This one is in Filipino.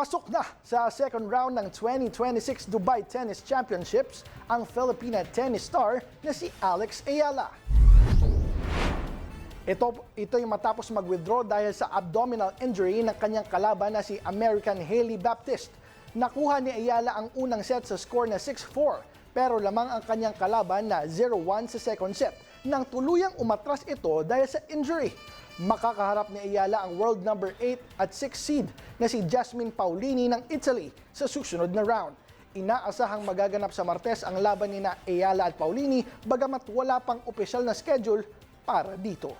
Pasok na sa second round ng 2026 Dubai Tennis Championships ang Filipina tennis star na si Alex Ayala. Ito'y matapos mag-withdraw dahil sa abdominal injury ng kanyang kalaban na si American Hailey Baptiste. Nakuha ni Ayala ang unang set sa score na 6-4 pero lamang ang kanyang kalaban na 0-1 sa second set nang tuluyang umatras ito dahil sa injury. Makakaharap ni Ayala ang world number 8 at 6 seed na si Jasmine Paolini ng Italy sa susunod na round. Inaasahang magaganap sa Martes ang laban ni Ayala at Paolini bagamat wala pang opisyal na schedule para dito.